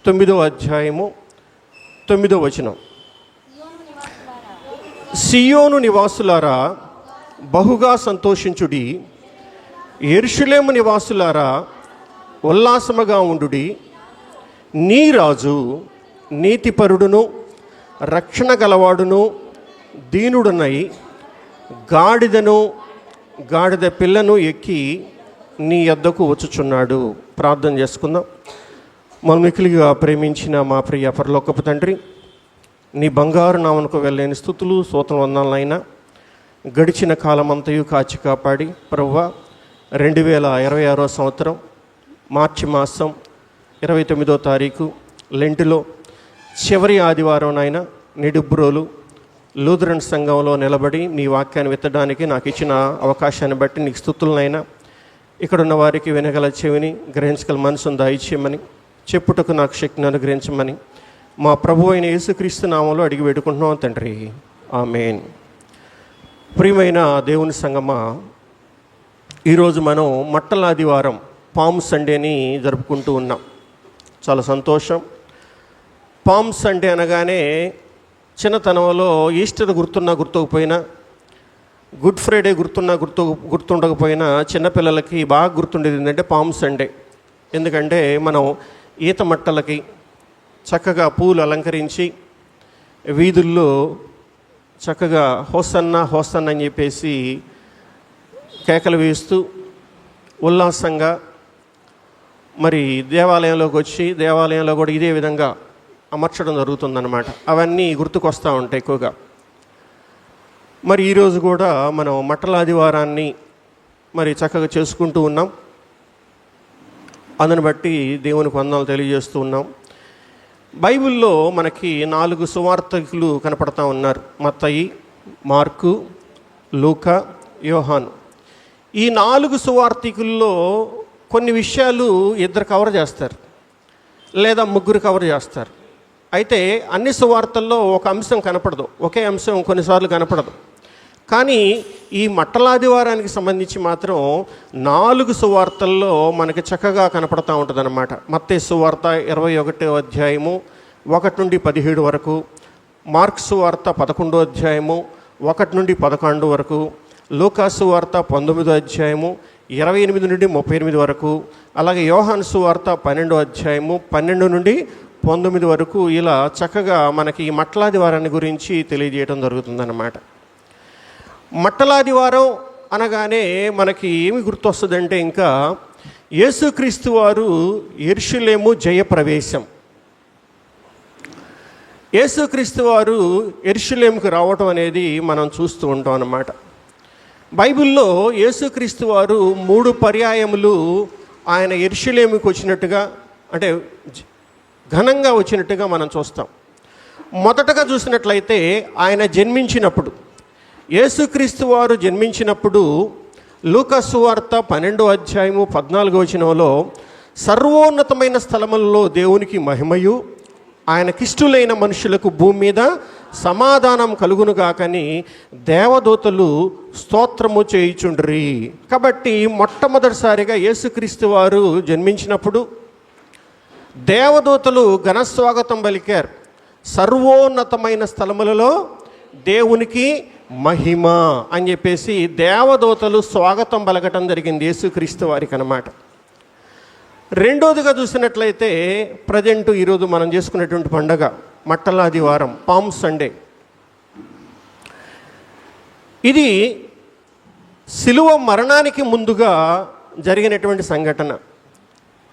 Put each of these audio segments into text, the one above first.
9వ అధ్యాయము 9వ వచనం. సియోను నివాసులారా బహుగా సంతోషించుడి, యెరూషలేము నివాసులారా ఉల్లాసముగా ఉండుడి. నీ రాజు నీతిపరుడును రక్షణ గలవాడును దీనుడునై గాడిద పిల్లను ఎక్కి నీ యొద్దకు వచ్చుచున్నాడు. ప్రార్థన చేసుకుందాం. మనం మిక్కిలిగా ప్రేమించిన మా ప్రియ పరలోకపు తండ్రి, నీ బంగారు నామమునకు వెళ్ళలేని స్తుతులు స్తోత్రం వందనాలైనా గడిచిన కాలమంతయు కాచి కాపాడి ప్రభువా 2026వ సంవత్సరం మార్చి మాసం 29వ తారీఖు లెంటులో చివరి ఆదివారం నాయన నిడుబ్రోలు లూథరన్ సంఘంలో నిలబడి నీ వాక్యాన్ని విత్తడానికి నాకు ఇచ్చిన అవకాశాన్ని బట్టి నీకు స్తుతులనైనా, ఇక్కడున్న వారికి వినగల చెవిని గ్రహించగల మనసును దయచేయమని, చెప్పుటకు నాకు శక్తిని అనుగ్రహించమని మా ప్రభు అయిన యేసుక్రీస్తు నామంలో అడిగి పెట్టుకుంటున్నాం తండ్రి, ఆమేన్. ప్రియమైన దేవుని సంగమా, ఈరోజు మనం మట్టల ఆదివారం పామ్ సండేని జరుపుకుంటూ ఉన్నాం. చాలా సంతోషం. పామ్ సండే అనగానే చిన్నతనంలో ఈస్టర్ గుర్తుకపోయినా, గుడ్ ఫ్రైడే గుర్తుండకపోయినా చిన్నపిల్లలకి బాగా గుర్తుండేది ఏంటంటే పామ్ సండే. ఎందుకంటే మనం ఈత మట్టలకి చక్కగా పూలు అలంకరించి వీధుల్లో చక్కగా హోసన్న అని చెప్పేసి కేకలు వేస్తూ ఉల్లాసంగా మరి దేవాలయంలోకి వచ్చి దేవాలయంలో కూడా ఇదే విధంగా అమర్చడం జరుగుతుందన్నమాట. అవన్నీ గుర్తుకొస్తూ ఉంటాయి ఎక్కువగా. మరి ఈరోజు కూడా మనం మట్టల ఆదివారాన్ని మరి చక్కగా చేసుకుంటూ ఉన్నాం. అందుని బట్టి దేవునికి వందనాలు తెలియజేస్తూ ఉన్నాం. బైబిల్లో మనకి 4 సువార్తికులు కనపడతా ఉన్నారు. మత్తయి, మార్కు, లూకా, యోహాను. ఈ 4 సువార్తికుల్లో కొన్ని విషయాలు 2 కవర్ చేస్తారు, లేదా 3 కవర్ చేస్తారు. అయితే అన్ని సువార్తల్లో ఒక అంశం కనపడదు, ఒకే అంశం కొన్నిసార్లు కనపడదు. కానీ ఈ మట్టలాదివారానికి సంబంధించి మాత్రం 4 సువార్తల్లో మనకి చక్కగా కనపడతా ఉంటుంది అన్నమాట. మత్తయి సువార్త 21వ అధ్యాయము 1 నుండి 17 వరకు, మార్క్ సువార్త 11వ అధ్యాయము 1 నుండి 11 వరకు, లూకా సువార్త 19వ అధ్యాయము 28 నుండి 38 వరకు, అలాగే యోహాను సువార్త 12వ అధ్యాయము 12 నుండి 19 వరకు. ఇలా చక్కగా మనకి ఈ మట్టలాదివారాన్ని గురించి తెలియజేయడం జరుగుతుందన్నమాట. మట్టలాదివారం అనగానే మనకి ఏమి గుర్తొస్తుందంటే, ఇంకా యేసుక్రీస్తు వారు యెరూషలేము జయప్రవేశం. యేసుక్రీస్తు వారు యెరూషలేముకు రావటం అనేది మనం చూస్తూ ఉంటాం అన్నమాట. బైబిల్లో యేసుక్రీస్తు వారు 3 పర్యాయములు ఆయన యెరూషలేముకు వచ్చినట్టుగా, అంటే ఘనంగా వచ్చినట్టుగా మనం చూస్తాం. మొదటగా చూసినట్లయితే ఆయన జన్మించినప్పుడు, యేసుక్రీస్తు వారు జన్మించినప్పుడు లూకా సువార్త 12వ అధ్యాయము 14వ వచనంలో సర్వోన్నతమైన స్థలములలో దేవునికి మహిమయు ఆయనకిష్టులైన మనుషులకు భూమి మీద సమాధానం కలుగునుగాకని దేవదూతలు స్తోత్రము చేయుచుండ్రి. కాబట్టి మొట్టమొదటిసారిగా యేసుక్రీస్తు వారు జన్మించినప్పుడు దేవదూతలు ఘనస్వాగతం పలికారు. సర్వోన్నతమైన స్థలములలో దేవునికి మహిమ అని చెప్పేసి దేవదూతలు స్వాగతం పలకటం జరిగింది యేసుక్రీస్తు వారికి అన్నమాట. రెండోదిగా చూసినట్లయితే ప్రజెంట్ ఈరోజు మనం చేసుకునేటువంటి పండగ మట్టలాదివారం, పామ్ సండే. ఇది సిలువ మరణానికి ముందుగా జరిగినటువంటి సంఘటన.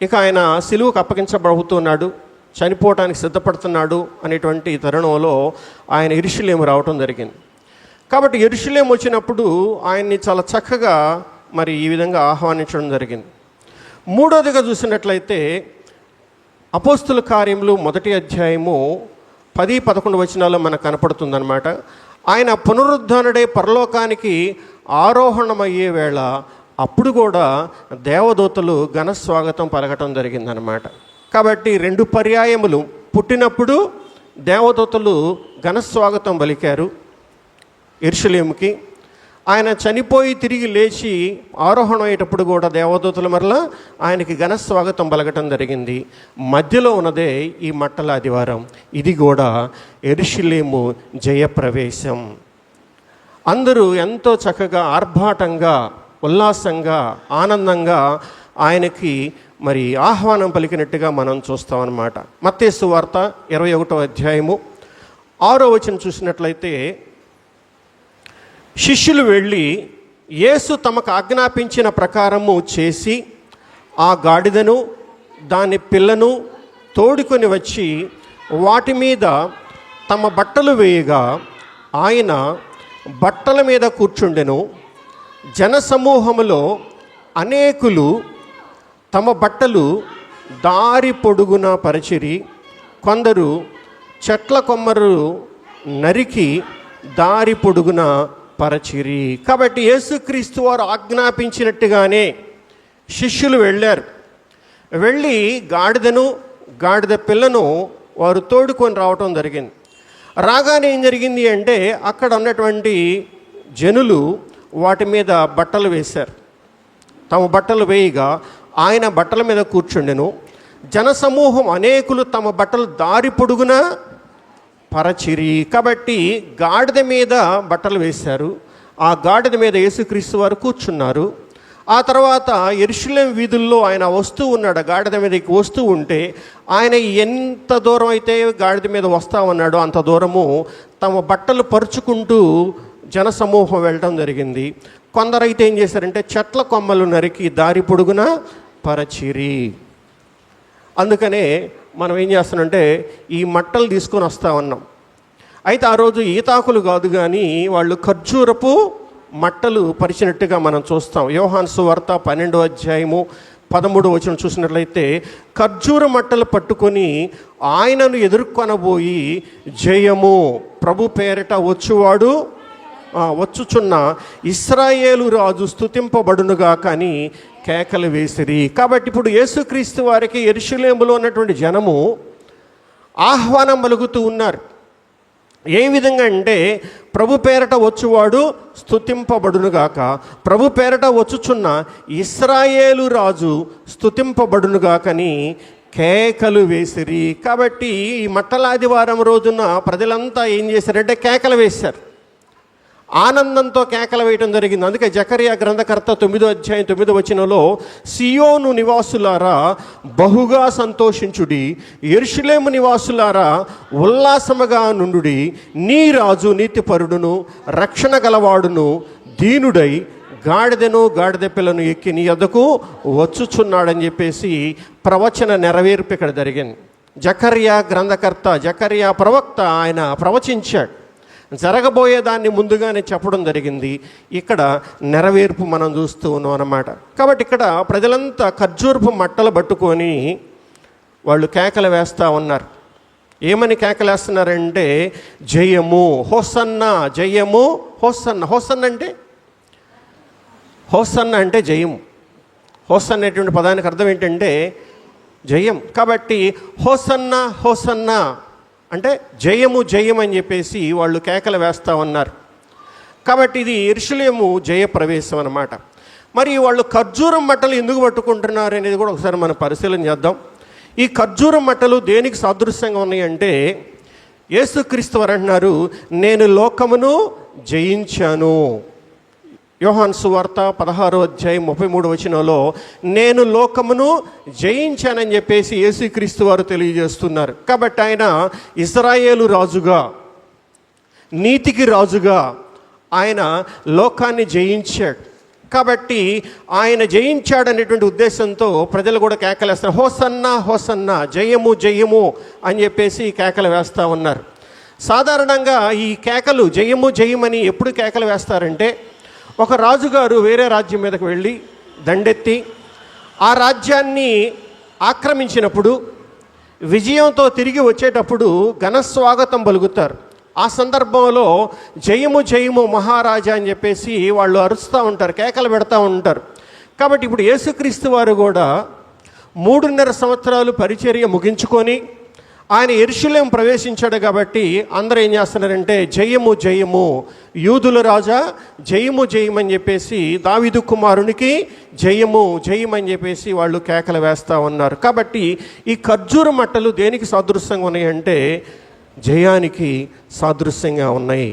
ఇక ఆయన సిలువకు అప్పగించబడుతున్నాడు, చనిపోవటానికి సిద్ధపడుతున్నాడు అనేటువంటి తరుణంలో ఆయన యెరూషలేము రావటం జరిగింది. కాబట్టి యెరూషలేము వచ్చినప్పుడు ఆయన్ని చాలా చక్కగా మరి ఈ విధంగా ఆహ్వానించడం జరిగింది. మూడోదిగా చూసినట్లయితే అపోస్తుల కార్యములు 1వ అధ్యాయము 10-11 వచనాల్లో మనకు కనపడుతుందన్నమాట. ఆయన పునరుద్ధానుడై పరలోకానికి ఆరోహణమయ్యే వేళ అప్పుడు కూడా దేవదూతలు ఘనస్వాగతం పలకటం జరిగిందనమాట. కాబట్టి 2 పర్యాయములు పుట్టినప్పుడు దేవదూతలు ఘనస్వాగతం పలికారు యెరూషలేముకి. ఆయన చనిపోయి తిరిగి లేచి ఆరోహణం అయ్యేటప్పుడు కూడా దేవదూతలు మరలా ఆయనకి ఘన స్వాగతం పలకటం జరిగింది. మధ్యలో ఉన్నదే ఈ మట్టల ఆదివారం. ఇది కూడా యెరూషలేము జయప్రవేశం. అందరూ ఎంతో చక్కగా ఆర్భాటంగా ఉల్లాసంగా ఆనందంగా ఆయనకి మరి ఆహ్వానం పలికినట్టుగా మనం చూస్తామన్నమాట. మత్తయి సువార్త 21వ అధ్యాయము 6వ వచనం చూసినట్లయితే, శిష్యులు వెళ్ళి యేసు తమకు ఆజ్ఞాపించిన ప్రకారము చేసి ఆ గాడిదను దాని పిల్లను తోడుకొని వచ్చి వాటి మీద తమ బట్టలు వేయగా ఆయన బట్టల మీద కూర్చుండెను. జనసమూహములో అనేకులు తమ బట్టలు దారి పొడుగున పరిచిరి, కొందరు చెట్ల కొమ్మరు నరికి దారి పొడుగున పరచిరి. కాబట్టి యేసుక్రీస్తు వారు ఆజ్ఞాపించినట్టుగానే శిష్యులు వెళ్ళారు. వెళ్ళి గాడిదను గాడిద పిల్లను వారు తోడుకొని రావటం జరిగింది. రాగానే ఏం జరిగింది అంటే అక్కడ ఉన్నటువంటి జనులు వాటి మీద బట్టలు వేశారు. తమ బట్టలు వేయగా ఆయన బట్టల మీద కూర్చుండెను. జనసమూహం అనేకులు తమ బట్టలు దారి పొడుగున పరచిరి. కాబట్టి గాడిద మీద బట్టలు వేశారు. ఆ గాడిద మీద యేసుక్రీస్తు వారు కూర్చున్నారు. ఆ తర్వాత యెరూషలేము వీధుల్లో ఆయన వస్తూ ఉన్నాడు. గాడిద మీదకి వస్తూ ఉంటే ఆయన ఎంత దూరం అయితే గాడిద మీద వస్తా ఉన్నాడో అంత దూరము తమ బట్టలు పరుచుకుంటూ జనసమూహం వెళ్ళటం జరిగింది. కొందరైతే ఏం చేశారంటే చెట్ల కొమ్మలు నరికి దారి పొడుగున పరచిరి. అందుకనే మనం ఏం చేస్తామంటే ఈ మట్టలు తీసుకొని వస్తా ఉన్నాం. అయితే ఆ రోజు ఈతాకులు కాదు కానీ వాళ్ళు ఖర్జూరపు మట్టలు పరిచినట్టుగా మనం చూస్తాం. యోహాను సువార్త 12వ అధ్యాయము 13వ వచనం చూసినట్లయితే, ఖర్జూర మట్టలు పట్టుకొని ఆయనను ఎదుర్కొనబోయి జయము ప్రభు పేరిట వచ్చువాడు వచ్చుచున్న ఇశ్రాయేలు రాజు స్తుతింపబడునుగా కానీ కేకలు వేసిరి. కాబట్టి ఇప్పుడు యేసుక్రీస్తు వారికి యెరూషలేములో ఉన్నటువంటి జనము ఆహ్వానం పలుకుతూ ఉన్నారు. ఏ విధంగా అంటే ప్రభు పేరట వచ్చువాడు స్తుతింపబడునుగాక, ప్రభు పేరట వచ్చుచున్న ఇశ్రాయేలు రాజు స్తుతింపబడునుగాకని కేకలు వేసిరి. కాబట్టి ఈ మట్టల ఆదివారం రోజున ప్రజలంతా ఏం చేశారంటే కేకలు వేశారు. ఆనందంతో కేకలు వేయటం జరిగింది. అందుకే జకరియా గ్రంథకర్త 9వ అధ్యాయం 9వ వచనంలో, సియోను నివాసులారా బహుగా సంతోషించుడి, యెరూషలేము నివాసులారా ఉల్లాసముగా నుండుడి, నీ రాజు నీతిపరుడును రక్షణ గలవాడును దీనుడై గాడిదను గాడిద పిల్లను ఎక్కి నీ యొద్దకు వచ్చుచున్నాడని చెప్పేసి ప్రవచన నెరవేర్పు ఇక్కడ జరిగింది. జకరియా గ్రంథకర్త జకరియా ప్రవక్త ఆయన ప్రవచించాడు. జరగబోయేదాన్ని ముందుగానే చెప్పడం జరిగింది. ఇక్కడ నెరవేర్పు మనం చూస్తూ ఉన్నాం అన్నమాట. కాబట్టి ఇక్కడ ప్రజలంతా ఖర్జూరపు మట్టలు పట్టుకొని వాళ్ళు కేకలు వేస్తూ ఉన్నారు. ఏమని కేకలు వేస్తున్నారంటే జయము హోసన్న, జయము హోసన్న. హోసన్న అంటే జయము. హోసన్న అనేటువంటి పదానికి అర్థం ఏంటంటే జయం. కాబట్టి హోసన్న హోసన్న అంటే జయము జయం అని చెప్పేసి వాళ్ళు కేకలు వేస్తూ ఉన్నారు. కాబట్టి ఇది యెరూషలేము జయప్రవేశం అన్నమాట. మరి వాళ్ళు ఖర్జూరం మట్టలు ఎందుకు పట్టుకుంటున్నారు అనేది కూడా ఒకసారి మనం పరిశీలన చేద్దాం. ఈ ఖర్జూరం మట్టలు దేనికి సాదృశ్యంగా ఉన్నాయంటే యేసుక్రీస్తు వారు అంటున్నారు, నేను లోకమును జయించాను. యోహాను సువార్త 16వ అధ్యాయం 33వ వచనంలో నేను లోకమును జయించానని చెప్పేసి యేసుక్రీస్తు వారు తెలియజేస్తున్నారు. కాబట్టి ఆయన ఇశ్రాయేలు రాజుగా, నీతికి రాజుగా ఆయన లోకాన్ని జయించాడు. కాబట్టి ఆయన జయించాడనేటువంటి ఉద్దేశంతో ప్రజలు కూడా కేకలు వేస్తారు, హోసన్నా హోసన్నా, జయము జయము అని చెప్పేసి కేకలు వేస్తూ ఉన్నారు. సాధారణంగా ఈ కేకలు జయము జయమని ఎప్పుడు కేకలు వేస్తారంటే ఒక రాజుగారు వేరే రాజ్యం మీదకి వెళ్ళి దండెత్తి ఆ రాజ్యాన్ని ఆక్రమించినప్పుడు విజయంతో తిరిగి వచ్చేటప్పుడు ఘనస్వాగతం పలుకుతారు. ఆ సందర్భంలో జయము జయము మహారాజా అని చెప్పేసి వాళ్ళు అరుస్తూ ఉంటారు, కేకలు పెడతా ఉంటారు. కాబట్టి ఇప్పుడు యేసుక్రీస్తు వారు కూడా 3.5 సంవత్సరాలు పరిచర్య ముగించుకొని ఆయన యెరూషలేము ప్రవేశించాడు కాబట్టి అందరూ ఏం చేస్తున్నారంటే జయము జయము, యూదుల రాజా జయము జయమని చెప్పేసి, దావీదు కుమారునికి జయము జయమని చెప్పేసి వాళ్ళు కేకలు వేస్తూ ఉన్నారు. కాబట్టి ఈ ఖర్జూర మట్టలు దేనికి సాదృశ్యంగా ఉన్నాయంటే జయానికి సాదృశ్యంగా ఉన్నాయి.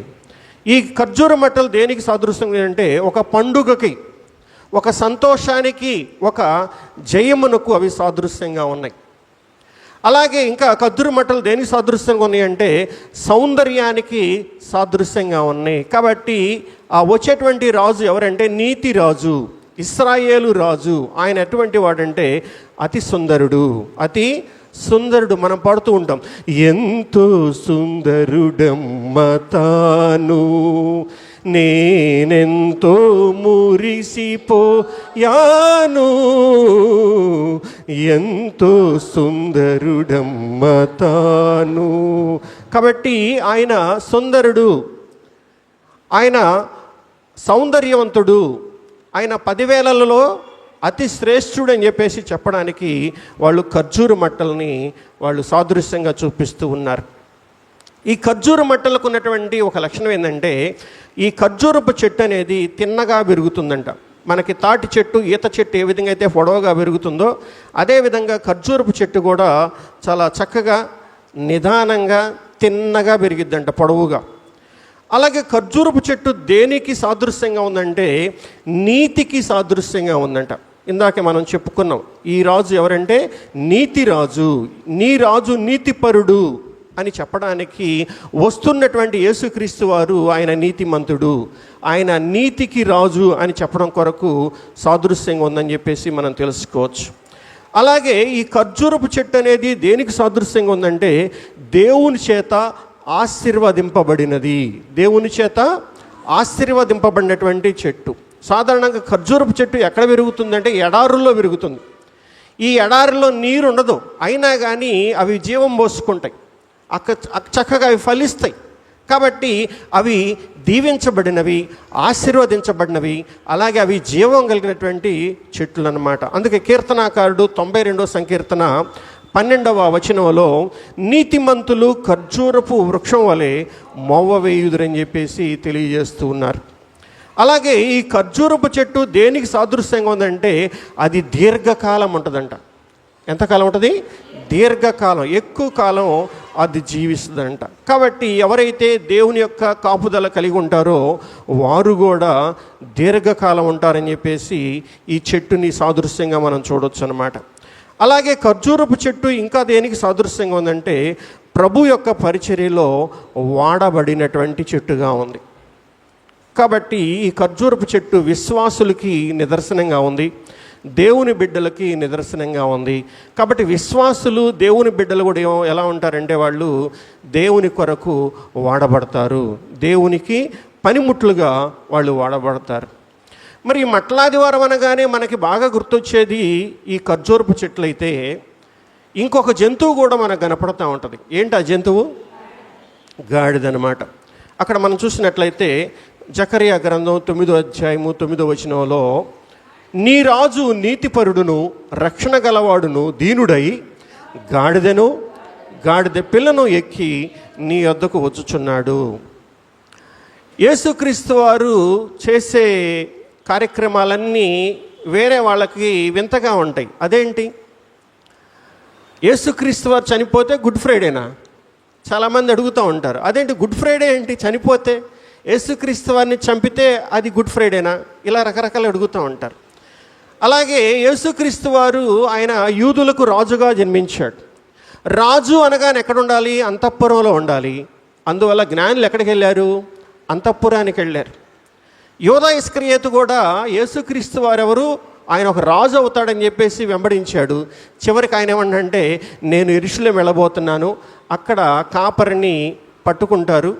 ఈ ఖర్జూర మట్టలు దేనికి సాదృశ్యంగా అంటే ఒక పండుగకి, ఒక సంతోషానికి, ఒక జయమునకు అవి సాదృశ్యంగా ఉన్నాయి. అలాగే ఇంకా ఖర్జూర మట్టలు దేనికి సాదృశ్యంగా ఉన్నాయంటే సౌందర్యానికి సాదృశ్యంగా ఉన్నాయి. కాబట్టి ఆ వచ్చేటువంటి రాజు ఎవరంటే నీతి రాజు, ఇశ్రాయేలు రాజు. ఆయన ఎటువంటి వాడంటే అతి సుందరుడు, అతి సుందరుడు. మనం పాడుతూ ఉంటాం, ఎంతో సుందరుడమ్మ తాను, నేనెంతో మురిసిపోయాను, ఎంతో సుందరుడమ్మ తాను. కాబట్టి ఆయన సుందరుడు, ఆయన సౌందర్యవంతుడు, ఆయన 10,000లలో అతి శ్రేష్ఠుడు అని చెప్పేసి చెప్పడానికి వాళ్ళు ఖర్జూర మట్టల్ని వాళ్ళు సాదృశ్యంగా చూపిస్తూ ఉన్నారు. ఈ ఖర్జూర మట్టలకు ఉన్నటువంటి ఒక లక్షణం ఏంటంటే ఈ ఖర్జూరపు చెట్టు అనేది తిన్నగా పెరుగుతుందంట. మనకి తాటి చెట్టు, ఈత చెట్టు ఏ విధంగా అయితే పొడవుగా పెరుగుతుందో అదేవిధంగా ఖర్జూరపు చెట్టు కూడా చాలా చక్కగా నిదానంగా తిన్నగా పెరిగిద్దంట, పొడవుగా. అలాగే ఖర్జూరపు చెట్టు దేనికి సాదృశ్యంగా ఉందంటే నీతికి సాదృశ్యంగా ఉందంట. ఇందాక మనం చెప్పుకున్నాం, ఈ రాజు ఎవరంటే నీతి రాజు, నీ రాజు నీతిపరుడు అని చెప్పడానికి వస్తున్నటువంటి యేసుక్రీస్తు వారు ఆయన నీతిమంతుడు, ఆయన నీతికి రాజు అని చెప్పడం కొరకు సాదృశ్యంగా ఉందని చెప్పేసి మనం తెలుసుకోవచ్చు. అలాగే ఈ ఖర్జూరపు చెట్టు అనేది దేనికి సాదృశ్యంగా ఉందంటే దేవుని చేత ఆశీర్వదింపబడినది, దేవుని చేత ఆశీర్వదింపబడినటువంటి చెట్టు. సాధారణంగా ఖర్జూరపు చెట్టు ఎక్కడ పెరుగుతుందంటే ఎడారుల్లో పెరుగుతుంది. ఈ ఎడారిలో నీరు ఉండదు, అయినా కానీ అవి జీవం పోసుకుంటాయి, చక్కగా అవి ఫలిస్తాయి. కాబట్టి అవి దీవించబడినవి, ఆశీర్వదించబడినవి, అలాగే అవి జీవం కలిగినటువంటి చెట్లు అన్నమాట. అందుకే కీర్తనాకారుడు 92వ సంకీర్తన 12వ వచనంలో నీతిమంతులు ఖర్జూరపు వృక్షం వలె మొవ్వవేయుదురని చెప్పేసి తెలియజేస్తూ ఉన్నారు. అలాగే ఈ ఖర్జూరపు చెట్టు దేనికి సాదృశ్యంగా ఉందంటే అది దీర్ఘకాలం ఉంటుందంట. ఎంతకాలం ఉంటుంది? దీర్ఘకాలం, ఎక్కువ కాలం అది జీవిస్తుందంట. కాబట్టి ఎవరైతే దేవుని యొక్క కాపుదల కలిగి ఉంటారో వారు కూడా దీర్ఘకాలం ఉంటారని చెప్పేసి ఈ చెట్టుని సాదృశ్యంగా మనం చూడొచ్చు అన్నమాట. అలాగే ఖర్జూరపు చెట్టు ఇంకా దేనికి సాదృశ్యంగా ఉందంటే ప్రభు యొక్క పరిచర్యలో వాడబడినటువంటి చెట్టుగా ఉంది. కాబట్టి ఈ ఖర్జూరపు చెట్టు విశ్వాసులకి నిదర్శనంగా ఉంది, దేవుని బిడ్డలకి నిదర్శనంగా ఉంది. కాబట్టి విశ్వాసులు, దేవుని బిడ్డలు కూడా ఎలా ఉంటారంటే వాళ్ళు దేవుని కొరకు వాడబడతారు, దేవునికి పనిముట్లుగా వాళ్ళు వాడబడతారు. మరి ఈ మట్లాదివారం అనగానే మనకి బాగా గుర్తొచ్చేది ఈ ఖర్జూరపు చెట్లు అయితే ఇంకొక జంతువు కూడా మనకు కనపడుతూ ఉంటుంది. ఏంటి ఆ జంతువు? గాడిదనమాట. అక్కడ మనం చూసినట్లయితే జకరియా గ్రంథం 9వ అధ్యాయము 9వ వచనంలో నీ రాజు నీతిపరుడును రక్షణ గలవాడును దీనుడై గాడిదను గాడిద పిల్లను ఎక్కి నీ వద్దకు వచ్చుచున్నాడు. యేసుక్రీస్తు వారు చేసే కార్యక్రమాలన్నీ వేరే వాళ్ళకి వింతగా ఉంటాయి. అదేంటి? యేసుక్రీస్తు వారు చనిపోతే గుడ్ ఫ్రైడేనా? చాలామంది అడుగుతూ ఉంటారు. అదేంటి గుడ్ ఫ్రైడే ఏంటి? చనిపోతే యేసుక్రీస్తు వారిని చంపితే అది గుడ్ ఫ్రైడేనా? ఇలా రకరకాలు అడుగుతూ ఉంటారు. అలాగే యేసుక్రీస్తు వారు ఆయన యూదులకు రాజుగా జన్మించాడు. రాజు అనగానే ఎక్కడ ఉండాలి? అంతఃపురంలో ఉండాలి. అందువల్ల జ్ఞానులు ఎక్కడికి వెళ్ళారు? అంతఃపురానికి వెళ్ళారు. యోధా ఇస్కరియోతు కూడా యేసుక్రీస్తు వారెవరు, ఆయన ఒక రాజు అవుతాడని చెప్పేసి వెంబడించాడు. చివరికి ఆయన ఏమంటే నేను యెరూషలేము వెళ్ళబోతున్నాను, అక్కడ కాపరిని పట్టుకుంటారు,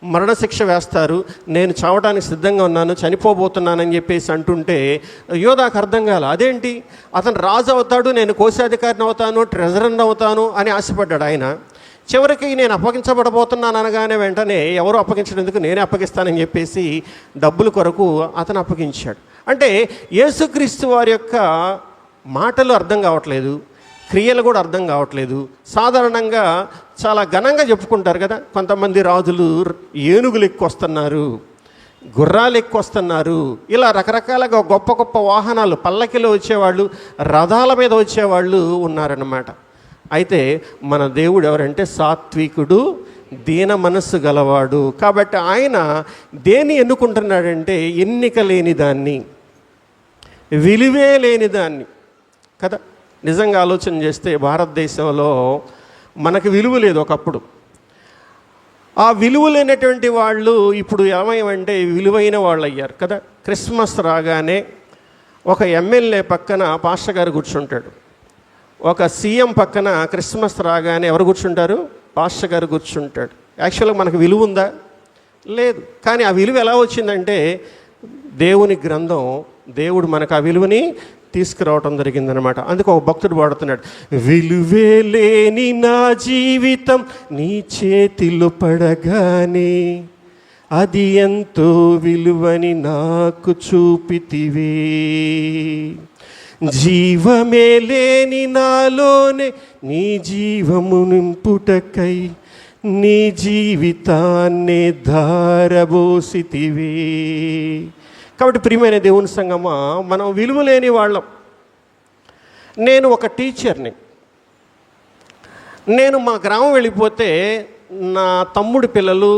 మరణశిక్ష వేస్తారు, నేను చావడానికి సిద్ధంగా ఉన్నాను, చనిపోబోతున్నానని చెప్పేసి అంటుంటే యోధాకు అర్థం కాల. అదేంటి, అతను రాజు అవుతాడు, నేను కోశాధికారిని అవుతాను, ట్రెజరర్ని అవుతాను అని ఆశపడ్డాడు ఆయన. చివరికి నేను అప్పగించబడబోతున్నాను అనగానే వెంటనే ఎవరు అప్పగించడానికి నేనే అప్పగిస్తానని చెప్పేసి డబ్బుల కొరకు అతను అప్పగించాడు. అంటే యేసుక్రీస్తు వారి యొక్క మాటలు అర్థం కావట్లేదు, క్రియలు కూడా అర్థం కావట్లేదు. సాధారణంగా చాలా ఘనంగా చెప్పుకుంటారు కదా, కొంతమంది రాజులు ఏనుగులు ఎక్కువస్తున్నారు, గుర్రాలు ఎక్కువస్తున్నారు, ఇలా రకరకాలుగా గొప్ప గొప్ప వాహనాలు, పల్లకిలో వచ్చేవాళ్ళు, రథాల మీద వచ్చేవాళ్ళు ఉన్నారన్నమాట. అయితే మన దేవుడు ఎవరంటే సాత్వికుడు, దీన మనస్సు గలవాడు. కాబట్టి ఆయన దేన్ని ఎన్నుకుంటున్నాడంటే ఎన్నిక లేని దాన్ని, విలువే లేని దాన్ని కదా. నిజంగా ఆలోచన చేస్తే భారతదేశంలో మనకు విలువ లేదు ఒకప్పుడు. ఆ విలువ లేనటువంటి వాళ్ళు ఇప్పుడు ఏమేమంటే విలువైన వాళ్ళు అయ్యారు కదా. క్రిస్మస్ రాగానే ఒక ఎమ్మెల్యే పక్కన పాస్టర్ గారు కూర్చుంటాడు, ఒక సీఎం పక్కన క్రిస్మస్ రాగానే ఎవరు కూర్చుంటారు? పాస్టర్ గారు కూర్చుంటాడు. యాక్చువల్గా మనకు విలువ ఉందా? లేదు. కానీ ఆ విలువ ఎలా వచ్చిందంటే దేవుని గ్రంథం, దేవుడు మనకు ఆ విలువని తీసుకురావటం జరిగిందనమాట. అందుకు ఒక భక్తుడు పాడుతున్నాడు, విలువే లేని నా జీవితం నీ చేతిలో పడగానే అది ఎంతో విలువని నాకు చూపితివే, జీవమే లేని నాలోనే నీ జీవము నింపుటకై నీ జీవితాన్నే ధారబోసితివే. కాబట్టి ప్రియమైన దేవుని సంగమా, మనం విలువ లేని వాళ్ళం. నేను ఒక టీచర్ని. నేను మా గ్రామం వెళ్ళిపోతే నా తమ్ముడి పిల్లలు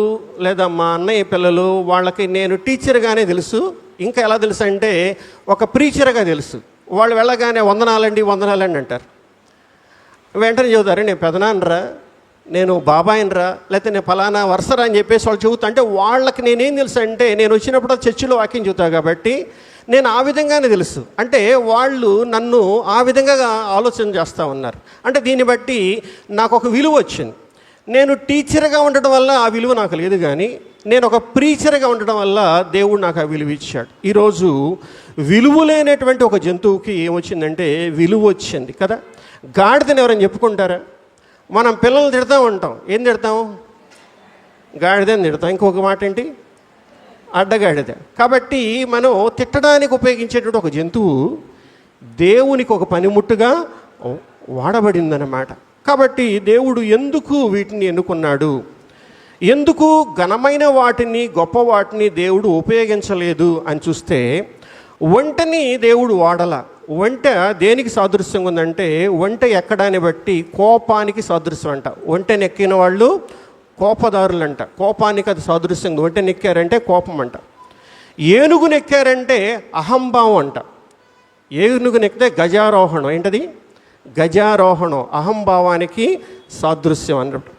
లేదా మా అన్నయ్య పిల్లలు వాళ్ళకి నేను టీచర్గానే తెలుసు. ఇంకా ఎలా తెలుసు అంటే ఒక ప్రీచర్గా తెలుసు. వాళ్ళు వెళ్ళగానే వందనాలండి వందనాలండి అంటారు. వెంటనే చెబుతారు, నేను పెదనాన్నరా, నేను బాబాయినరా, లేకపోతే నేను ఫలానా వరుసరా అని చెప్పేసి వాళ్ళు చెబుతా. అంటే వాళ్ళకి నేనేం తెలుసు అంటే నేను వచ్చినప్పుడు చర్చిలో వాక్యం చెబుతాను కాబట్టి నేను ఆ విధంగానే తెలుసు. అంటే వాళ్ళు నన్ను ఆ విధంగా ఆలోచన చేస్తూ ఉన్నారు. అంటే దీన్ని బట్టి నాకు ఒక విలువ వచ్చింది. నేను టీచర్గా ఉండటం వల్ల ఆ విలువ నాకు లేదు, కానీ నేను ఒక ప్రీచర్గా ఉండటం వల్ల దేవుడు నాకు ఆ విలువ ఇచ్చాడు. ఈరోజు విలువ లేనటువంటి ఒక జంతువుకి ఏమొచ్చిందంటే విలువ వచ్చింది కదా. గాడిదని ఎవరైనా చెప్పుకుంటారా? మనం పిల్లల్ని తిడతా ఉంటాం. ఏం తిడతాం? గాడిదని తిడతాం. ఇంకొక మాట ఏంటి? అడ్డగాడిద. కాబట్టి మనం తిట్టడానికి ఉపయోగించేటువంటి ఒక జంతువు దేవునికి ఒక పనిముట్టుగా వాడబడిందన్నమాట. కాబట్టి దేవుడు ఎందుకు వీటిని ఎన్నుకున్నాడు? ఎందుకు ఘనమైన వాటిని, గొప్ప వాటిని దేవుడు ఉపయోగించలేదు అని చూస్తే, ఒంటని దేవుడు వాడల. ఒంట దేనికి సాదృశ్యంగా ఉందంటే ఒంట ఎక్కడాన్ని బట్టి కోపానికి సాదృశ్యం అంట. ఒంటని ఎక్కిన వాళ్ళు కోపదారులు అంట. కోపానికి అది సాదృశ్యంగా. ఒంటని ఎక్కారంటే కోపం అంట. ఏనుగుని ఎక్కారంటే అహంభావం అంట. ఏనుగుని ఎక్కితే గజారోహణం. ఏంటది? గజారోహణం అహంభావానికి సాదృశ్యం అన్నట్టు.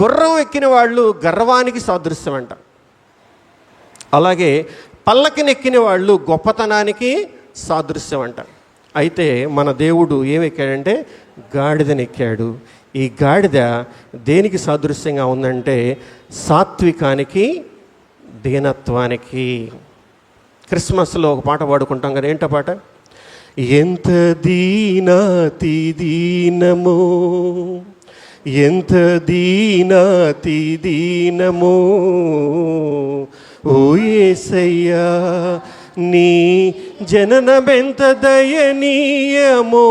గుర్రం ఎక్కిన వాళ్ళు గర్వానికి సాదృశ్యం అంట. అలాగే పల్లకిని ఎక్కిన వాళ్ళు గొప్పతనానికి సాదృశ్యం అంట. అయితే మన దేవుడు ఏమెక్కాడంటే గాడిదని ఎక్కాడు. ఈ గాడిద దేనికి సాదృశ్యంగా ఉందంటే సాత్వికానికి, దీనత్వానికి. క్రిస్మస్లో ఒక పాట పాడుకుంటాం కదా. ఏంటో పాట? ఎంత దీనాతి దీనమో, ఎంత దీనాతి దీనమో ఓ యేసయ్యా, నీ జననమెంత దయనీయమో,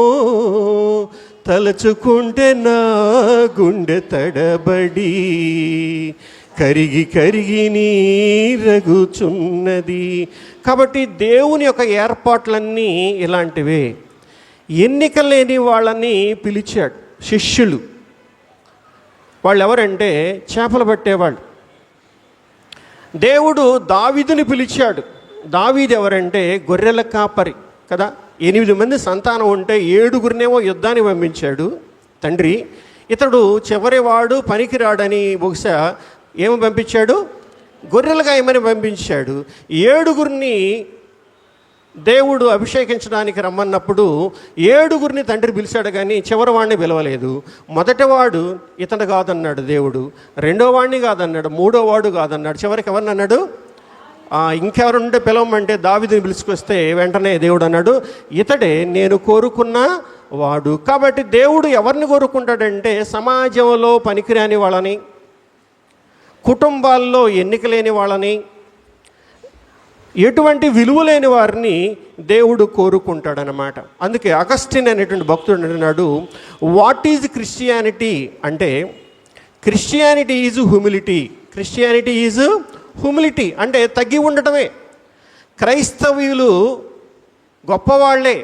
తలచుకుంటే నా గుండె తడబడి కరిగి కరిగి నీరగుచున్నది. కాబట్టి దేవుని యొక్క ఏర్పాట్లన్నీ ఇలాంటివే. ఎన్నిక లేని వాళ్ళని పిలిచాడు. శిష్యులు వాళ్ళు ఎవరంటే చేపలు పట్టేవాళ్ళు. దేవుడు దావీదుని పిలిచాడు. దావీదు ఎవరంటే గొర్రెల కాపరి కదా. 8 మంది సంతానం ఉంటే 7గురినేమో యుద్ధానికి పంపించాడు తండ్రి. ఇతడు చివరివాడు, పనికిరాడని బహుశా ఏమో పంపించాడు, గొర్రెలుగా ఏమని పంపించాడు. 7గురిని దేవుడు అభిషేకించడానికి రమ్మన్నప్పుడు 7గురిని తండ్రి పిలిచాడు, కానీ చివరి వాడిని పిలవలేదు. మొదటివాడు ఇతడు కాదన్నాడు దేవుడు, రెండో వాడిని కాదన్నాడు, మూడో వాడు కాదన్నాడు, చివరికి ఎవరిని అన్నాడు? ఇంకెవరుంటే పిలవమంటే దావీదుని పిలుచుకొస్తే వెంటనే దేవుడు అన్నాడు, ఇతడే నేను కోరుకున్న వాడు. కాబట్టి దేవుడు ఎవరిని కోరుకుంటాడంటే సమాజంలో పనికిరాని వాళ్ళని, కుటుంబాల్లో ఎన్నిక లేని వాళ్ళని, ఎటువంటి విలువ లేని వారిని దేవుడు కోరుకుంటాడనమాట. అందుకే అగస్టిన్ అనేటువంటి భక్తుడు అంటున్నాడు, వాట్ ఈజ్ క్రిస్టియానిటీ అంటే, Christianity is humility. Christianity is humility అంటే తగ్గి ఉండటమే. క్రైస్తవులు గొప్పవాళ్లే,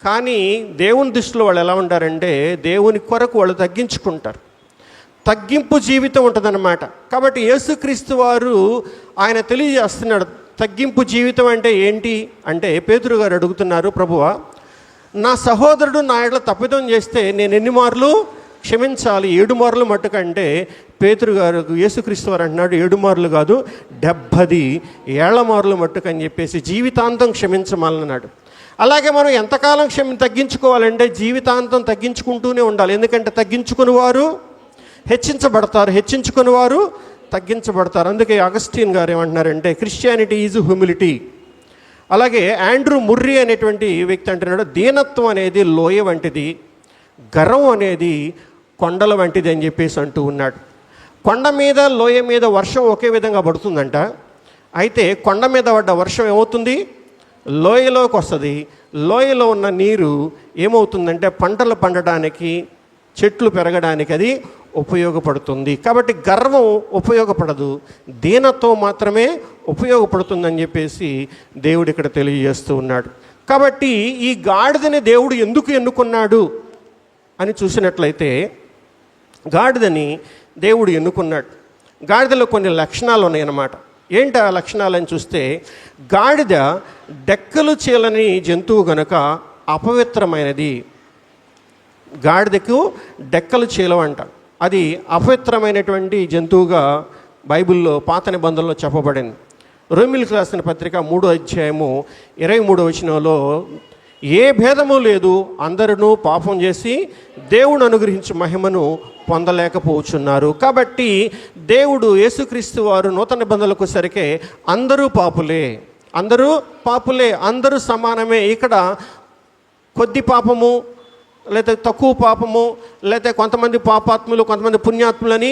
కానీ దేవుని దృష్టిలో వాళ్ళు ఎలా ఉంటారంటే దేవుని కొరకు వాళ్ళు తగ్గించుకుంటారు. తగ్గింపు జీవితం ఉంటుందన్నమాట. కాబట్టి యేసుక్రీస్తు వారు ఆయన తెలియజేస్తున్నాడు తగ్గింపు జీవితం అంటే ఏంటి అంటే, పేతురు గారు అడుగుతున్నారు, ప్రభువా నా సహోదరుడు నా ఎడల తప్పిదం చేస్తే నేను ఎన్ని మార్లు క్షమించాలి? 7 మార్లు మట్టుకంటే పేతురు గారు యేసుక్రీస్తు వారు అంటున్నాడు 7 మార్లు కాదు 70 ఏళ్ల మార్లు మట్టుకు అని చెప్పేసి జీవితాంతం క్షమించమన్నాడు. అలాగే మనం ఎంతకాలం తగ్గించుకోవాలంటే జీవితాంతం తగ్గించుకుంటూనే ఉండాలి. ఎందుకంటే తగ్గించుకుని వారు హెచ్చించబడతారు, హెచ్చించుకుని వారు తగ్గించబడతారు. అందుకే అగస్టిన్ గారు ఏమంటున్నారంటే క్రిస్టియానిటీ ఈజ్ హ్యూమిలిటీ. అలాగే ఆండ్రూ ముర్రీ అనేటువంటి వ్యక్తి అంటున్నాడు, దీనత్వం అనేది లోయ వంటిది, గర్వం అనేది కొండల వంటిది అని చెప్పేసి అంటూ ఉన్నాడు. కొండ మీద లోయ మీద వర్షం ఒకే విధంగా పడుతుందంట. అయితే కొండ మీద పడ్డ వర్షం ఏమవుతుంది? లోయలోకి వస్తుంది. లోయలో ఉన్న నీరు ఏమవుతుందంటే పంటలు పండడానికి, చెట్లు పెరగడానికి అది ఉపయోగపడుతుంది. కాబట్టి గర్వం ఉపయోగపడదు, దీనత్వం మాత్రమే ఉపయోగపడుతుందని చెప్పేసి దేవుడు ఇక్కడ తెలియజేస్తూ ఉన్నాడు. కాబట్టి ఈ గాడిదని దేవుడు ఎందుకు ఎన్నుకున్నాడు అని చూసినట్లయితే, గాడిదని దేవుడు ఎన్నుకున్నాడు. గాడిదలో కొన్ని లక్షణాలు ఉన్నాయన్నమాట. ఏంటి ఆ లక్షణాలని చూస్తే, గాడిద డెక్కలు చీలని జంతువు గనుక అపవిత్రమైనది. గాడిదకు డెక్కలు చీలవంట, అది అపవిత్రమైనటువంటి జంతువుగా బైబిల్లో పాత నిబంధనలో చెప్పబడింది. రోమిలికి రాసిన పత్రిక 3వ అధ్యాయము 23వ వచనంలో, ఏ భేదము లేదు, అందరూ పాపం చేసి దేవుడు అనుగ్రహించే మహిమను పొందలేకపోతున్నారు. కాబట్టి దేవుడు యేసుక్రీస్తు వారు నూతన నిబంధనలకు సరికే అందరూ పాపులే, అందరూ పాపులే, అందరూ సమానమే. ఇక్కడ కొద్ది పాపము లేకపోతే తక్కువ పాపము, లేకపోతే కొంతమంది పాపాత్ములు కొంతమంది పుణ్యాత్ములని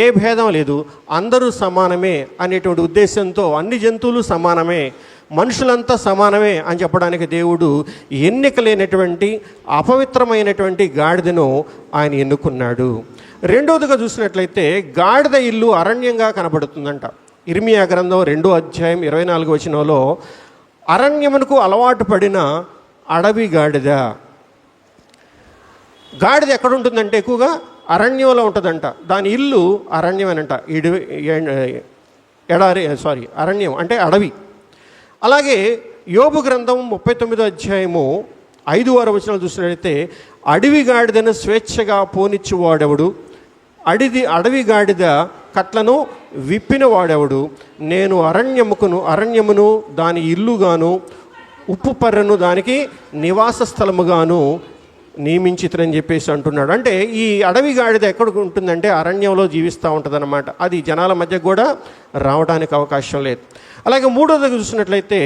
ఏ భేదం లేదు, అందరూ సమానమే అనేటువంటి ఉద్దేశంతో అన్ని జంతువులు సమానమే, మనుషులంతా సమానమే అని చెప్పడానికి దేవుడు ఎన్నిక లేనటువంటి అపవిత్రమైనటువంటి గాడిదను ఆయన ఎన్నుకున్నాడు. రెండవదిగా చూసినట్లయితే గాడిద ఇల్లు అరణ్యంగా కనబడుతుందంట. ఇర్మియా గ్రంథం 2వ అధ్యాయం 24వ వచనంలో, అరణ్యమునకు అలవాటు పడిన అడవి గాడిద. గాడిద ఎక్కడ ఉంటుందంటే ఎక్కువగా అరణ్యంలో ఉంటుందంట. దాని ఇల్లు అరణ్యమేనంట. అరణ్యం అంటే అడవి. అలాగే యోబు గ్రంథం 39వ అధ్యాయము 5వ వచనాలు చూసినట్లయితే, అడవి గాడిదను స్వేచ్ఛగా పోనిచ్చువాడెవడు, అడవి గాడిద కట్లను విప్పిన వాడెవడు, నేను అరణ్యమును దాని ఇల్లుగాను ఉప్పు పర్రెను దానికి నివాస స్థలముగాను నియమించితనని చెప్పేసి అంటున్నాడు. అంటే ఈ అడవి గాడిద ఎక్కడ ఉంటుందంటే అరణ్యంలో జీవిస్తూ ఉంటుందన్నమాట. అది జనాల మధ్య కూడా రావడానికి అవకాశం లేదు. అలాగే మూడోది చూసినట్లయితే,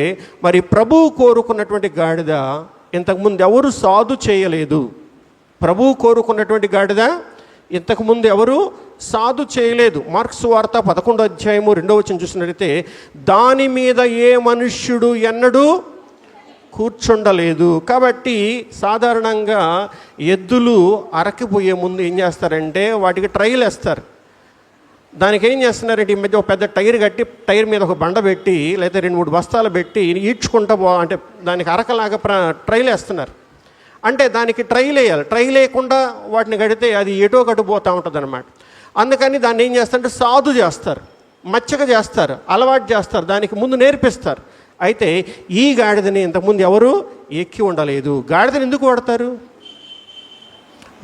మరి ప్రభువు కోరుకున్నటువంటి గాడిద ఇంతకుముందు ఎవరు సాధు చేయలేదు. ప్రభువు కోరుకున్నటువంటి గాడిద ఇంతకుముందు ఎవరు సాధు చేయలేదు. మార్క్స్ వార్త 11వ అధ్యాయము 2వ వచనం చూసినట్లయితే, దాని మీద ఏ మనుష్యుడు ఎన్నడూ కూర్చుండలేదు. కాబట్టి సాధారణంగా ఎద్దులు అరకిపోయే ముందు ఏం చేస్తారంటే వాటికి ట్రైల్ వేస్తారు. దానికి ఏం చేస్తున్నారంటే ఈ మధ్య ఒక పెద్ద టైర్ కట్టి టైర్ మీద ఒక బండ పెట్టి లేదా 2-3 బస్తాలు పెట్టి ఈడ్చుకుంటా అంటే దానికి అరకలాగా ట్రైల్ వేస్తున్నారు. అంటే దానికి ట్రైల్ వేయాలి. ట్రైల్ వేయకుండా వాటిని కడితే అది ఎటో కట్టుపోతూ ఉంటుంది అనమాట. అందుకని దాన్ని ఏం చేస్తారంటే సాధు చేస్తారు, మచ్చగా చేస్తారు, అలవాటు చేస్తారు, దానికి ముందు నేర్పిస్తారు. అయితే ఈ గాడిదని ఇంతకుముందు ఎవరు ఎక్కి ఉండలేదు. గాడిదని ఎందుకు వాడతారు?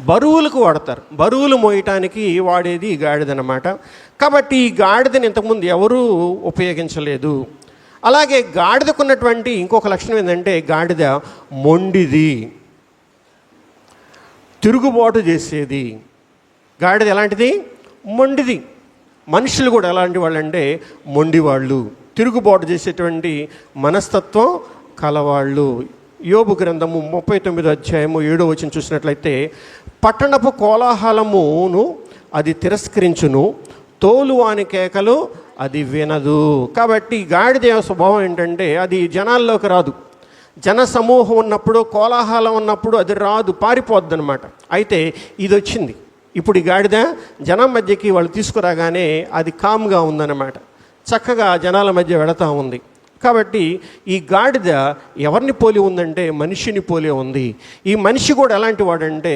బరువులకు వాడతారు. బరువులు మోయటానికి వాడేది ఈ గాడిదనమాట. కాబట్టి ఈ గాడిదని ఇంతకుముందు ఎవరూ ఉపయోగించలేదు. అలాగే గాడిదకున్నటువంటి ఇంకొక లక్షణం ఏంటంటే, గాడిద మొండిది, తిరుగుబాటు చేసేది. గాడిద ఎలాంటిది? మొండిది. మనుషులు కూడా ఎలాంటి వాళ్ళంటే మొండివాళ్ళు, తిరుగుబాటు చేసేటువంటి మనస్తత్వం కలవాళ్ళు. యోబు గ్రంథము 39వ అధ్యాయము 7వ వచనం చూసినట్లయితే, పట్టణపు కోలాహలమును అది తిరస్కరించును, తోలువాని కేకలు అది వినదు. కాబట్టి గాడిద స్వభావం ఏంటంటే అది జనాల్లోకి రాదు. జన సమూహం ఉన్నప్పుడు, కోలాహలం ఉన్నప్పుడు అది రాదు, పారిపోద్ది అనమాట. అయితే ఇది వచ్చింది. ఇప్పుడు ఈ గాడిద జనం మధ్యకి వాళ్ళు తీసుకురాగానే అది కామ్గా ఉందన్నమాట, చక్కగా జనాల మధ్య వెళతా ఉంది. కాబట్టి ఈ గాడిద ఎవరిని పోలి ఉందంటే మనిషిని పోలి ఉంది. ఈ మనిషి కూడా ఎలాంటి వాడంటే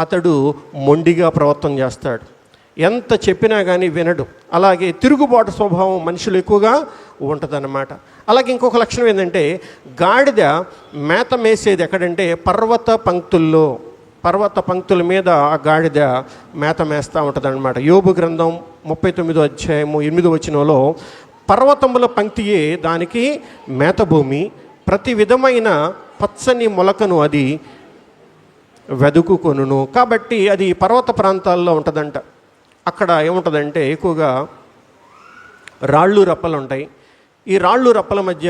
అతడు మొండిగా ప్రవర్తన చేస్తాడు, ఎంత చెప్పినా కానీ వినడు. అలాగే తిరుగుబాటు స్వభావం మనుషులు ఎక్కువగా ఉంటుందన్నమాట. అలాగే ఇంకొక లక్షణం ఏంటంటే గాడిద మేత మేసేది ఎక్కడంటే పర్వత పంక్తుల మీద ఆ గాడిద మేత మేస్తూ ఉంటుంది అనమాట. యోబు గ్రంథం 39వ అధ్యాయము 8వ వచనంలో పర్వతముల పంక్తియే దానికి మేత భూమి, ప్రతి విధమైన పచ్చని మొలకను అది వెదుకుకొనును. కాబట్టి అది పర్వత ప్రాంతాల్లో ఉంటుందంట. అక్కడ ఏముంటుందంటే ఎక్కువగా రాళ్ళు రప్పలు ఉంటాయి. ఈ రాళ్ళు రప్పల మధ్య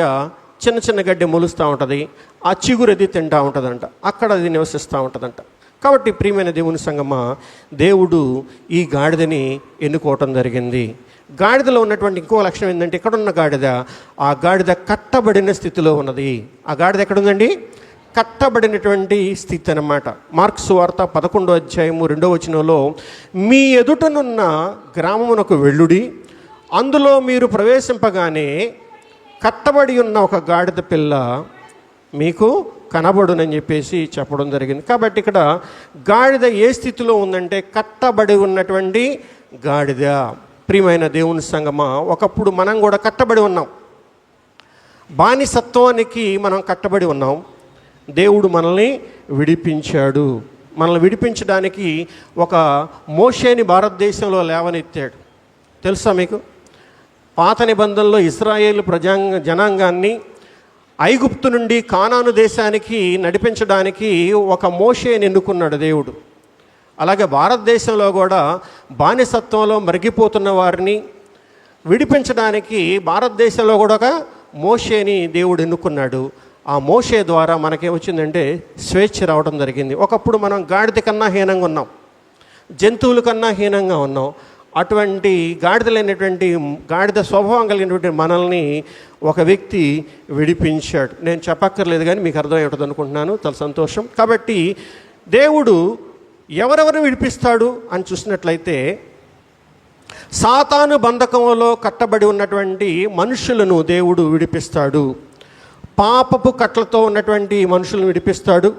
చిన్న చిన్న గడ్డి మొలుస్తూ ఉంటుంది, ఆ చిగురది తింటూ ఉంటుందంట, అక్కడ అది నివసిస్తూ ఉంటుందంట. కాబట్టి ప్రియమైన దేవుని సంగమా, దేవుడు ఈ గాడిదని ఎన్నుకోవటం జరిగింది. గాడిదలో ఉన్నటువంటి ఇంకో లక్షణం ఏంటంటే ఎక్కడున్న గాడిద, ఆ గాడిద కట్టబడిన స్థితిలో ఉన్నది. ఆ గాడిద ఎక్కడుందండి? కట్టబడినటువంటి స్థితి అన్నమాట. మార్క్స్ వార్త 11వ అధ్యాయము 2వ వచనంలో, మీ ఎదుటనున్న గ్రామమునకు వెళ్ళుడి, అందులో మీరు ప్రవేశింపగానే కట్టబడి ఉన్న ఒక గాడిద పిల్ల మీకు కనబడునని చెప్పేసి చెప్పడం జరిగింది. కాబట్టి ఇక్కడ గాడిద ఏ స్థితిలో ఉందంటే కట్టబడి ఉన్నటువంటి గాడిద. ప్రియమైన దేవుని సంగమా, ఒకప్పుడు మనం కూడా కట్టబడి ఉన్నాం, బానిసత్వానికి మనం కట్టబడి ఉన్నాం. దేవుడు మనల్ని విడిపించాడు. మనల్ని విడిపించడానికి ఒక మోషేని భారతదేశంలో లేవనెత్తాడు. తెలుసా మీకు? పాత నిబంధనలో ఇశ్రాయేలు జనాంగాన్ని ఐగుప్తు నుండి కానాను దేశానికి నడిపించడానికి ఒక మోషేని ఎన్నుకున్నాడు దేవుడు. అలాగే భారతదేశంలో కూడా బానిసత్వంలో మరిగిపోతున్న వారిని విడిపించడానికి భారతదేశంలో కూడా ఒక మోషేని దేవుడు ఎన్నుకున్నాడు. ఆ మోషే ద్వారా మనకేమొచ్చిందంటే స్వేచ్ఛ రావడం జరిగింది. ఒకప్పుడు మనం గాడిద కన్నా హీనంగా ఉన్నాం, జంతువుల కన్నా హీనంగా ఉన్నాం. అటువంటి గాడిద స్వభావం కలిగినటువంటి మనల్ని ఒక వ్యక్తి విడిపించాడు. నేను చెప్పక్కర్లేదు కానీ మీకు అర్థమై ఉంటుంది అనుకుంటున్నాను. చాలా సంతోషం. కాబట్టి దేవుడు ఎవరెవరు విడిపిస్తాడు అని చూసినట్లయితే, సాతాను బంధకంలో కట్టబడి ఉన్నటువంటి మనుషులను దేవుడు విడిపిస్తాడు. పాపపు కట్లతో ఉన్నటువంటి మనుషులను విడిపిస్తాడు.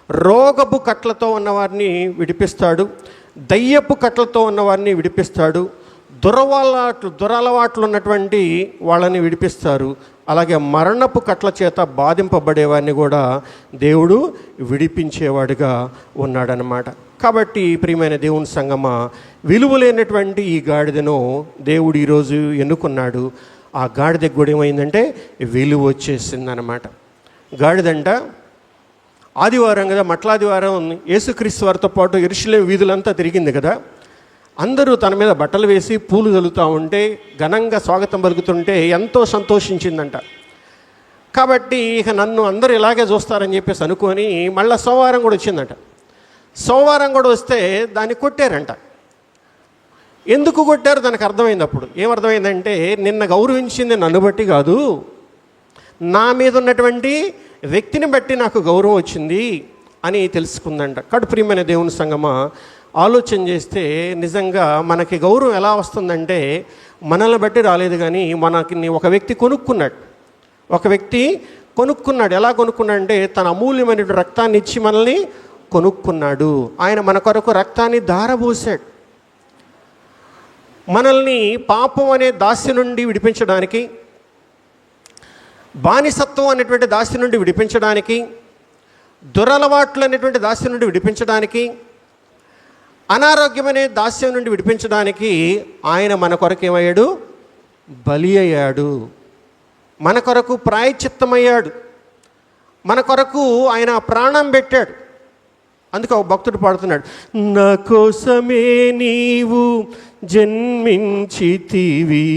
రోగపు కట్లతో ఉన్నవారిని విడిపిస్తాడు. దయ్యపు కట్లతో ఉన్నవారిని విడిపిస్తాడు. దురలవాట్లు ఉన్నటువంటి వాళ్ళని విడిపిస్తారు. అలాగే మరణపు కట్ల చేత బాధింపబడేవాడిని కూడా దేవుడు విడిపించేవాడుగా ఉన్నాడనమాట. కాబట్టి ప్రియమైన దేవుని సంగమా, విలువలేనటువంటి ఈ గాడిదను దేవుడు ఈరోజు ఎన్నుకున్నాడు. ఆ గాడిద కూడా ఏమైందంటే విలువ వచ్చేసిందనమాట. గాడిదంట ఆదివారం కదా, మట్లాదివారం యేసుక్రీస్తు వారితో పాటు యెరూషలేము వీధులంతా తిరిగింది కదా. అందరూ తన మీద బట్టలు వేసి పూలు చల్లుతూ ఉంటే, ఘనంగా స్వాగతం పలుకుతుంటే ఎంతో సంతోషించిందంట. కాబట్టి ఇక నన్ను అందరూ ఇలాగే చూస్తారని చెప్పేసి అనుకొని మళ్ళీ సోమవారం కూడా వచ్చిందంట. సోమవారం కూడా వస్తే దాన్ని కొట్టారంట. ఎందుకు కొట్టారు దానికి అర్థమైంది. అప్పుడు ఏమర్థమైందంటే, నిన్న గౌరవించింది నన్ను బట్టి కాదు, నా మీద ఉన్నటువంటి వ్యక్తిని బట్టి నాకు గౌరవం వచ్చింది అని తెలుసుకుందంట. కడు ప్రియమైన దేవుని సంగమా, ఆలోచన చేస్తే నిజంగా మనకి గౌరవం ఎలా వస్తుందంటే మనల్ని బట్టి రాలేదు, కానీ మనకి ఒక వ్యక్తి కొనుక్కున్నాడు. ఎలా కొనుక్కున్నాడంటే తన అమూల్యమైన రక్తాన్ని ఇచ్చి మనల్ని కొనుక్కున్నాడు. ఆయన మన కొరకు రక్తాన్ని ధారపోసాడు. మనల్ని పాపం అనే దాస్యం నుండి విడిపించడానికి, బానిసత్వం అనేటువంటి దాస్యం నుండి విడిపించడానికి, దురలవాట్లు అనేటువంటి దాస్యం నుండి విడిపించడానికి, అనారోగ్యమనే దాస్యం నుండి విడిపించడానికి ఆయన మన కొరకు ఏమయ్యాడు? బలి అయ్యాడు. మన కొరకు ప్రాయశ్చిత్తమయ్యాడు. మన కొరకు ఆయన ప్రాణం పెట్టాడు. అందుకే ఒక భక్తుడు పాడుతున్నాడు, నా కోసమే నీవు జన్మించితివి,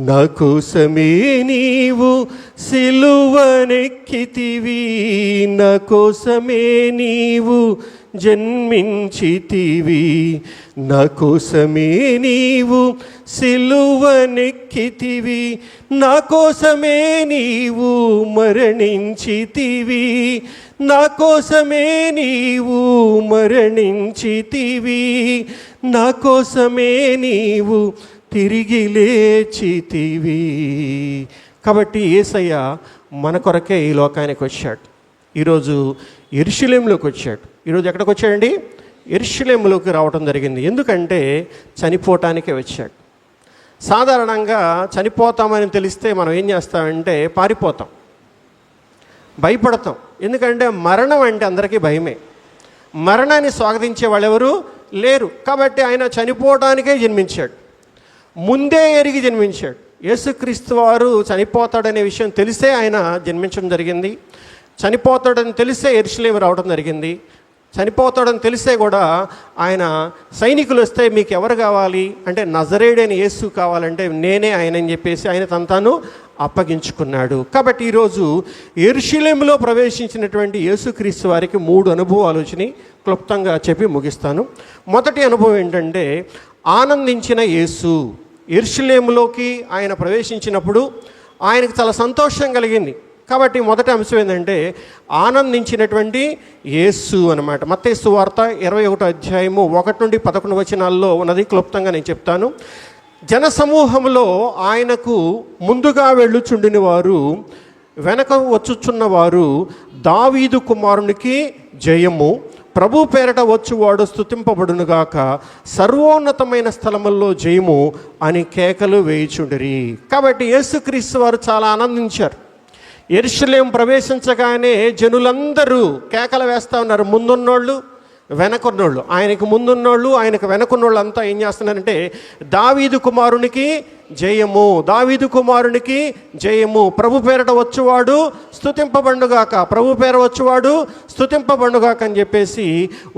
నా కోసమే నీవు సిలువనెక్కితివి, నా కోసమే నీవు జన్మించితివి, నా కోసమే నీవు సిలువనెక్కితివి, నా కోసమే నీవు మరణించితివి, నా కోసమే నీవు మరణించితివి, నా కోసమే నీవు తిరిగి లేచితివి. కాబట్టి యేసయ్య మన కొరకే ఈ లోకానికి వచ్చాడు. ఈరోజు యెరూషలేములోకి వచ్చాడు. ఈరోజు ఎక్కడికి వచ్చాడండి? యెరూషలేములోకి రావడం జరిగింది. ఎందుకంటే చనిపోవటానికే వచ్చాడు. సాధారణంగా చనిపోతామని తెలిస్తే మనం ఏం చేస్తామంటే పారిపోతాం, భయపడతాం. ఎందుకంటే మరణం అంటే అందరికీ భయమే. మరణాన్ని స్వాగతించే వాళ్ళెవరు లేరు. కాబట్టి ఆయన చనిపోవడానికే జన్మించాడు, ముందే ఎరిగి జన్మించాడు. యేసుక్రీస్తు వారు చనిపోతాడనే విషయం తెలిసే ఆయన జన్మించడం జరిగింది. చనిపోతాడని తెలిసే యెరూషలేము రావడం జరిగింది. చనిపోతాడని తెలిసే కూడా ఆయన సైనికులు వస్తే మీకు ఎవరు కావాలి అంటే నజరేయుడైన యేసు కావాలంటే నేనే ఆయన అని చెప్పేసి ఆయన తాను అప్పగించుకున్నాడు. కాబట్టి ఈరోజు యెరూషలేములో ప్రవేశించినటువంటి యేసుక్రీస్తు వారికి 3 అనుభవాలు వచ్చినాయి. క్లుప్తంగా చెప్పి ముగిస్తాను. మొదటి అనుభవం ఏంటంటే ఆనందించిన యేసు. యెరూషలేములోకి ఆయన ప్రవేశించినప్పుడు ఆయనకు చాలా సంతోషం కలిగింది. కాబట్టి మొదటి అంశం ఏంటంటే ఆనందించినటువంటి యేసు అన్నమాట. మత్తయి సువార్త 21వ అధ్యాయము 1 నుండి 11 వచనాల్లో ఉన్నది. క్లుప్తంగా నేను చెప్తాను. జనసమూహంలో ఆయనకు ముందుగా వెళ్ళుచుండిన వారు, వెనక వచ్చుచున్నవారు, దావీదు కుమారునికి జయము, ప్రభు పేరట వచ్చువాడు స్తుతింపబడునుగాక, సర్వోన్నతమైన స్థలముల్లో జయము అని కేకలు వేయుచుండిరి. కాబట్టి యేసుక్రీస్తు వారు చాలా ఆనందించారు. యెరూషలేము ప్రవేశించగానే జనులందరూ కేకలు వేస్తూ ఉన్నారు. ముందున్నోళ్ళు, వెనకున్నోళ్ళు. ఆయనకు ముందున్నోళ్ళు, ఆయనకు వెనకున్నోళ్ళు అంతా ఏం చేస్తున్నారంటే దావీదు కుమారునికి జయము, దావీదు కుమారునికి జయము, ప్రభు పేరట వచ్చువాడు స్తుతింపబడుగాక, ప్రభు పేర వచ్చువాడు స్తుతింపబడుగాక అని చెప్పేసి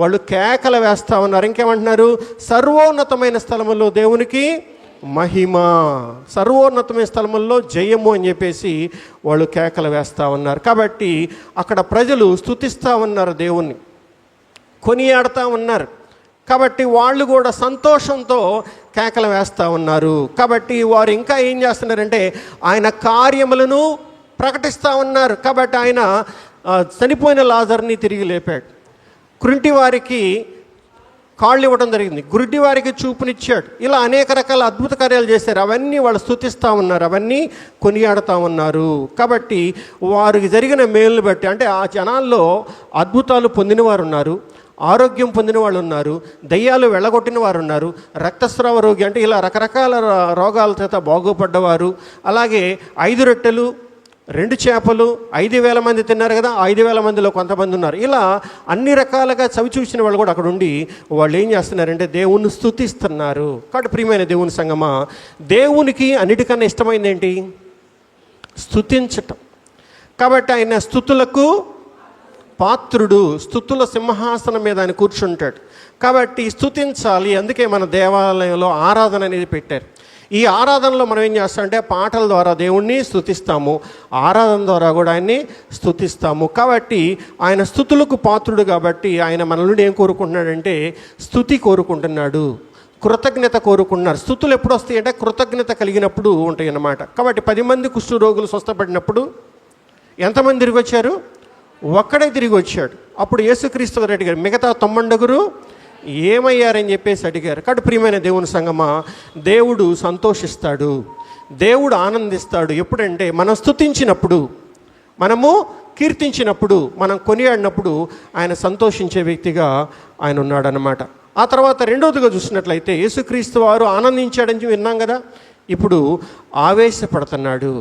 వాళ్ళు కేకలు వేస్తూ ఉన్నారు. ఇంకేమంటున్నారు? సర్వోన్నతమైన స్థలములో దేవునికి మహిమ, సర్వోన్నతమైన స్థలముల్లో జయము అని చెప్పేసి వాళ్ళు కేకలు వేస్తూ ఉన్నారు. కాబట్టి అక్కడ ప్రజలు స్తుతిస్తూ ఉన్నారు, దేవుణ్ణి కొనియాడుతూ ఉన్నారు. కాబట్టి వాళ్ళు కూడా సంతోషంతో కేకలు వేస్తూ ఉన్నారు. కాబట్టి వారు ఇంకా ఏం చేస్తున్నారంటే ఆయన కార్యములను ప్రకటిస్తూ ఉన్నారు. కాబట్టి ఆయన చనిపోయిన లాజర్ని తిరిగి లేపాడు, కుంటి వారికి కాళ్ళు ఇవ్వడం జరిగింది, గుడ్డి వారికి చూపునిచ్చాడు. ఇలా అనేక రకాల అద్భుత కార్యాలు చేశారు. అవన్నీ వాళ్ళు స్తుతిస్తూ ఉన్నారు, అవన్నీ కొనియాడుతూ ఉన్నారు. కాబట్టి వారికి జరిగిన మేలును బట్టి, అంటే ఆ జనాల్లో అద్భుతాలు పొందిన వారు ఉన్నారు, ఆరోగ్యం పొందిన వాళ్ళు ఉన్నారు, దయ్యాలు వెళ్ళగొట్టిన వారు ఉన్నారు, రక్తస్రావ రోగి అంటే ఇలా రకరకాల రోగాల చేత బాగుపడ్డవారు, అలాగే 5 రొట్టెలు 2 చేపలు 5,000 మంది తిన్నారు కదా, 5,000 మందిలో కొంతమంది ఉన్నారు. ఇలా అన్ని రకాలుగా చవి చూసిన వాళ్ళు కూడా అక్కడ ఉండి వాళ్ళు ఏం చేస్తున్నారంటే దేవుణ్ణి స్తుతిస్తున్నారు. కాబట్టి ప్రియమైన దేవుని సంగమా, దేవునికి అన్నిటికన్నా ఇష్టమైంది ఏంటి? స్తుతించటం. కాబట్టి ఆయన స్తుతులకు పాత్రుడు, స్తుతుల సింహాసనం మీద ఆయన కూర్చుంటాడు. కాబట్టి స్తుతించాలి. అందుకే మన దేవాలయంలో ఆరాధన అనేది పెట్టారు. ఈ ఆరాధనలో మనం ఏం చేస్తామంటే పాటల ద్వారా దేవుణ్ణి స్తుతిస్తాము, ఆరాధన ద్వారా కూడా ఆయన్ని స్తుతిస్తాము. కాబట్టి ఆయన స్తుతులకు పాత్రుడు. కాబట్టి ఆయన మన నుండి ఏం కోరుకుంటున్నాడంటే స్తుతి కోరుకుంటున్నాడు, కృతజ్ఞత కోరుకుంటున్నారు. స్తుతులు ఎప్పుడు వస్తాయి అంటే కృతజ్ఞత కలిగినప్పుడు ఉంటాయి అన్నమాట. కాబట్టి 10 మంది కుష్ఠ రోగులు స్వస్థపడినప్పుడు ఎంతమంది తిరిగి వచ్చారు? ఒక్కడే తిరిగి వచ్చాడు. అప్పుడు యేసుక్రీస్తు గారు అడిగారు, మిగతా 90 ఏమయ్యారని చెప్పేసి అడిగారు. కాబట్టి ప్రియమైన దేవుని సంగమా, దేవుడు సంతోషిస్తాడు, దేవుడు ఆనందిస్తాడు. ఎప్పుడంటే మనం స్తుతించినప్పుడు, మనము కీర్తించినప్పుడు, మనం కొనియాడినప్పుడు ఆయన సంతోషించే వ్యక్తిగా ఆయన ఉన్నాడనమాట. ఆ తర్వాత రెండవదిగా చూసినట్లయితే యేసుక్రీస్తు వారు ఆనందించాడని విన్నాం కదా, ఇప్పుడు ఆవేశపడుతున్నాడు.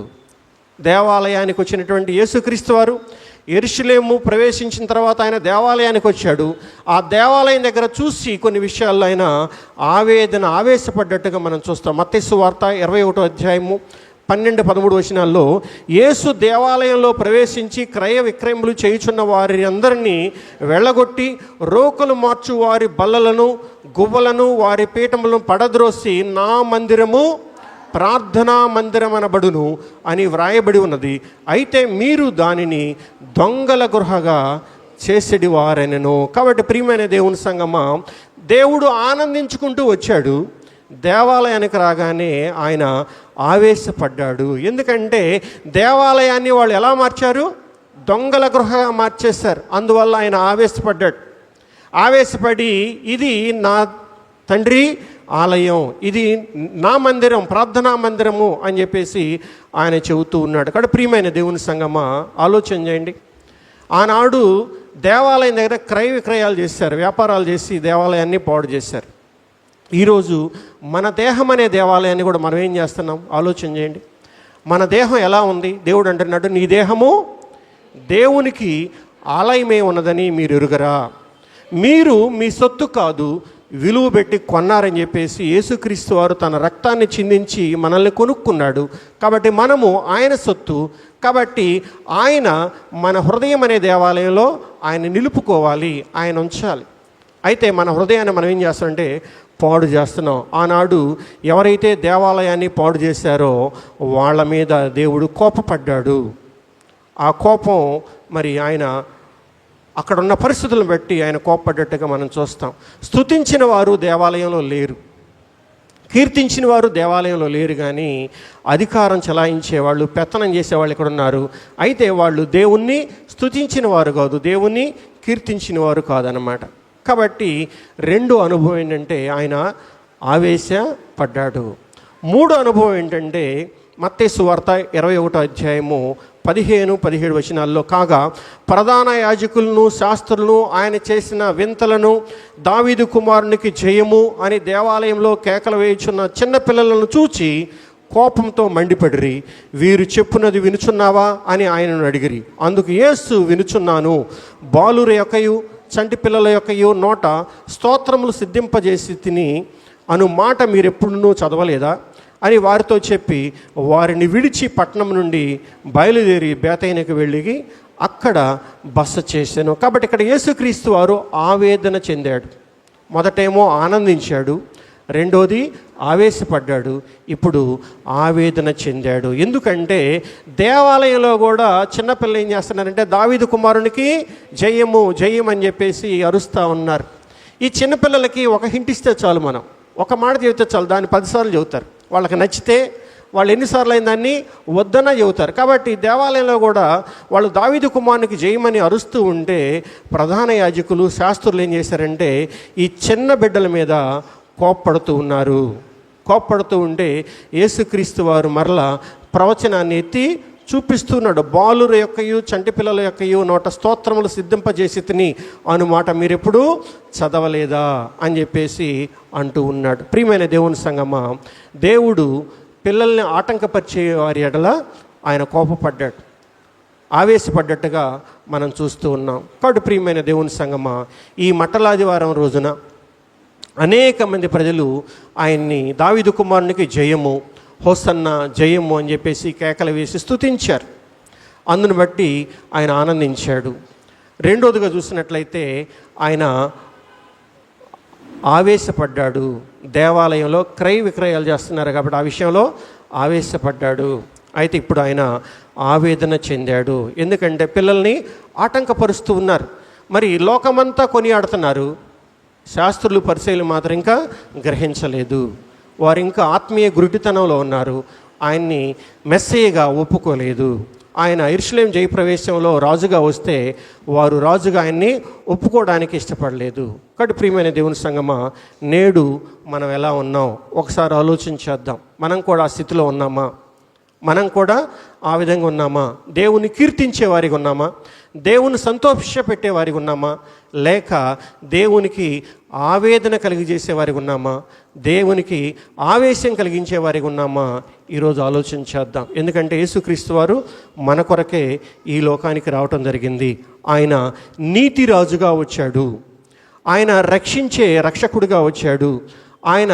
దేవాలయానికి వచ్చినటువంటి యేసుక్రీస్తు వారు యెరూషలేము ప్రవేశించిన తర్వాత ఆయన దేవాలయానికి వచ్చాడు. ఆ దేవాలయం దగ్గర చూసి కొన్ని విషయాల్లో ఆయన ఆవేశపడ్డట్టుగా మనం చూస్తాం. మత్తయి సువార్త 21వ అధ్యాయము 12-13 వచనాల్లో యేసు దేవాలయంలో ప్రవేశించి క్రయ విక్రయములు చేయుచున్న వారి అందరినీ వెళ్ళగొట్టి రోకలు మార్చు వారి బల్లలను గువ్వలను వారి పీఠములను పడద్రోసి నా మందిరము ప్రార్థనా మందిరం అనబడును అని వ్రాయబడి ఉన్నది. అయితే మీరు దానిని దొంగల గృహగా చేసేది వారనెను. కాబట్టి ప్రియమైన దేవుని సంగమా, దేవుడు ఆనందించుకుంటూ వచ్చాడు. దేవాలయానికి రాగానే ఆయన ఆవేశపడ్డాడు. ఎందుకంటే దేవాలయాన్ని వాళ్ళు ఎలా మార్చారు? దొంగల గృహగా మార్చేశారు. అందువల్ల ఆయన ఆవేశపడ్డాడు. ఆవేశపడి ఇది నా తండ్రి ఆలయం, ఇది నా మందిరం, ప్రార్థనా మందిరము అని చెప్పేసి ఆయన చెబుతూ ఉన్నాడు. కాబట్టి ప్రియమైన దేవుని సంగమా, ఆలోచన చేయండి. ఆనాడు దేవాలయం దగ్గర క్రయ విక్రయాలు చేశారు, వ్యాపారాలు చేసి దేవాలయాన్ని పాడు చేశారు. ఈరోజు మన దేహం అనే దేవాలయాన్ని కూడా మనం ఏం చేస్తున్నాం? ఆలోచన చేయండి. మన దేహం ఎలా ఉంది? దేవుడు అంటున్నాడు, నీ దేహము దేవునికి ఆలయమే ఉన్నదని మీరు ఎరుగరా? మీరు మీ సొత్తు కాదు, విలువ పెట్టి కొన్నారని చెప్పేసి యేసుక్రీస్తు వారు తన రక్తాన్ని చిందించి మనల్ని కొనుక్కున్నాడు. కాబట్టి మనము ఆయన సొత్తు. కాబట్టి ఆయన మన హృదయం అనే దేవాలయంలో ఆయన నిలుపుకోవాలి, ఆయన ఉంచాలి. అయితే మన హృదయాన్ని మనం ఏం చేస్తామంటే పాడు చేస్తున్నాం. ఆనాడు ఎవరైతే దేవాలయాన్ని పాడు చేశారో వాళ్ళ మీద దేవుడు కోపపడ్డాడు. ఆ కోపం మరి ఆయన అక్కడ ఉన్న పరిస్థితులను బట్టి ఆయన కోపపడ్డట్టుగా మనం చూస్తాం. స్తుతించిన వారు దేవాలయంలో లేరు, కీర్తించిన వారు దేవాలయంలో లేరు, కానీ అధికారం చలాయించేవాళ్ళు, పెత్తనం చేసేవాళ్ళు ఇక్కడ ఉన్నారు. అయితే వాళ్ళు దేవుణ్ణి స్తుతించిన వారు కాదు, దేవుణ్ణి కీర్తించిన వారు కాదన్నమాట. కాబట్టి రెండో అనుభవం ఏంటంటే ఆయన ఆవేశపడ్డాడు. మూడో అనుభవం ఏంటంటే మత్తయి సువార్త 21వ అధ్యాయము 15-17 వచనాల్లో, కాగా ప్రధాన యాజకులను శాస్త్రులను ఆయన చేసిన వింతలను, దావీదు కుమారునికి జయము అని దేవాలయంలో కేకలు వేయుచున్న చిన్నపిల్లలను చూచి కోపంతో మండిపడిరి. వీరు చెప్పున్నది వినుచున్నావా అని ఆయనను అడిగిరి. అందుకు యేసు, వినుచున్నాను. బాలుర యొక్కయు చంటి పిల్లల యొక్కయు నోట స్తోత్రములు సిద్ధింపజేసి తిని అను మాట మీరెప్పుడూ చదవలేదా అని వారితో చెప్పి వారిని విడిచి పట్టణం నుండి బయలుదేరి బేతైనకు వెళ్ళి అక్కడ బస చేశాను. కాబట్టి ఇక్కడ యేసుక్రీస్తు వారు ఆవేదన చెందాడు. మొదటేమో ఆనందించాడు, రెండోది ఆవేశపడ్డాడు, ఇప్పుడు ఆవేదన చెందాడు. ఎందుకంటే దేవాలయంలో కూడా చిన్నపిల్లలు ఏం చేస్తున్నారంటే దావీదు కుమారునికి జయము జయం అని చెప్పేసి అరుస్తూ ఉన్నారు. ఈ చిన్నపిల్లలకి ఒక హింట్ ఇస్తే చాలు, మనం ఒక మాట చెబితే చాలు, దాన్ని 10 సార్లు చెబుతారు. వాళ్ళకి నచ్చితే వాళ్ళు ఎన్నిసార్లు అయిన దాన్ని వద్దన చెబుతారు. కాబట్టి దేవాలయంలో కూడా వాళ్ళు దావీదు కుమారునికి జయమని అరుస్తూ ఉంటే ప్రధాన యాజకులు శాస్త్రులు ఏం చేశారంటే ఈ చిన్న బిడ్డల మీద కోప్పడుతూ ఉన్నారు. కోప్పడుతూ ఉంటే యేసుక్రీస్తు వారు మరలా ప్రవచనాన్ని ఎత్తి చూపిస్తున్నాడు. బాలుర యొక్కయు చంటి పిల్లల యొక్కయు నోట స్తోత్రములు సిద్ధింపజేసి తిని అను మాట మీరెప్పుడు చదవలేదా అని చెప్పేసి అంటూ ఉన్నాడు. ప్రియమైన దేవుని సంగమా, దేవుడు పిల్లల్ని ఆటంకపరిచే వారి ఎడల ఆయన కోపపడ్డాడు, ఆవేశపడ్డట్టుగా మనం చూస్తూ ఉన్నాం. కాబట్టి ప్రియమైన దేవుని సంగమా, ఈ మట్టలాదివారం రోజున అనేక మంది ప్రజలు ఆయన్ని దావీదు కుమారునికి జయము, హోసన్న జయము అని చెప్పేసి కేకలు వేసి స్తుతించారు. అందును బట్టి ఆయన ఆనందించాడు. రెండోదిగా చూసినట్లయితే ఆయన ఆవేశపడ్డాడు. దేవాలయంలో క్రయ విక్రయాలు చేస్తున్నారు కాబట్టి ఆ విషయంలో ఆవేశపడ్డాడు. అయితే ఇప్పుడు ఆయన ఆవేదన చెందాడు. ఎందుకంటే పిల్లల్ని ఆటంకపరుస్తూ ఉన్నారు. మరి లోకమంతా కొనియాడుతున్నారు, శాస్త్రులు పరిచయులు మాత్రం ఇంకా గ్రహించలేదు. వారు ఇంకా ఆత్మీయ గురుడితనంలో ఉన్నారు. ఆయన్ని మెస్సయ్యగా ఒప్పుకోలేదు. ఆయన యెరూషలేము జయప్రవేశంలో రాజుగా వస్తే వారు రాజుగా ఆయన్ని ఒప్పుకోవడానికి ఇష్టపడలేదు. కాబట్టి ప్రియమైన దేవుని సంగమా, నేడు మనం ఎలా ఉన్నాం ఒకసారి ఆలోచించేద్దాం. మనం కూడా ఆ స్థితిలో ఉన్నామా? మనం కూడా ఆ విధంగా ఉన్నామా? దేవుని కీర్తించే వారికి ఉన్నామా? దేవుని సంతోషపెట్టే వారికి ఉన్నామా? లేక దేవునికి ఆవేదన కలిగజేసే వారికి ఉన్నామా? దేవునికి ఆవేశం కలిగించే వారికి ఉన్నామా? ఈరోజు ఆలోచించేద్దాం. ఎందుకంటే యేసుక్రీస్తు వారు మన కొరకే ఈ లోకానికి రావటం జరిగింది. ఆయన నీతి రాజుగా వచ్చాడు, ఆయన రక్షించే రక్షకుడిగా వచ్చాడు, ఆయన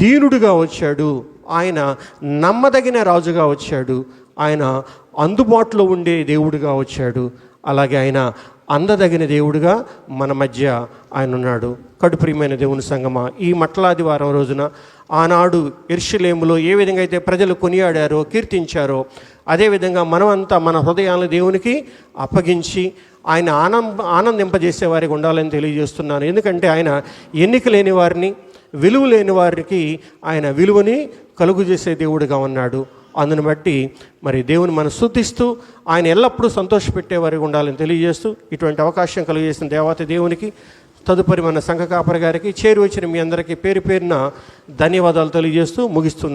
దీనుడిగా వచ్చాడు, ఆయన నమ్మదగిన రాజుగా వచ్చాడు, ఆయన అందుబాటులో ఉండే దేవుడిగా వచ్చాడు, అలాగే ఆయన అందదగిన దేవుడిగా మన మధ్య ఆయన ఉన్నాడు. కడుప్రియమైన దేవుని సంగమా, ఈ మట్లాదివారం రోజున ఆనాడు యెరూషలేములో ఏ విధంగా అయితే ప్రజలు కొనియాడారో, కీర్తించారో, అదేవిధంగా మనమంతా మన హృదయాలను దేవునికి అప్పగించి ఆయన ఆనందింపజేసేవారికి ఉండాలని తెలియజేస్తున్నాను. ఎందుకంటే ఆయన ఎన్నిక లేని వారిని, విలువ లేని వారికి ఆయన విలువని కలుగు చేసే దేవుడిగా ఉన్నాడు. అందును బట్టి మరి దేవుని మనం స్తుతిస్తూ ఆయన ఎల్లప్పుడూ సంతోషపెట్టేవారికి ఉండాలని తెలియజేస్తూ ఇటువంటి అవకాశం కలుగజేసిన దేవత దేవునికి, తదుపరి మన సంఘ కాపరి గారికి, చేరి వచ్చిన మీ అందరికీ పేరు పేరున ధన్యవాదాలు తెలియజేస్తూ ముగిస్తున్నాను.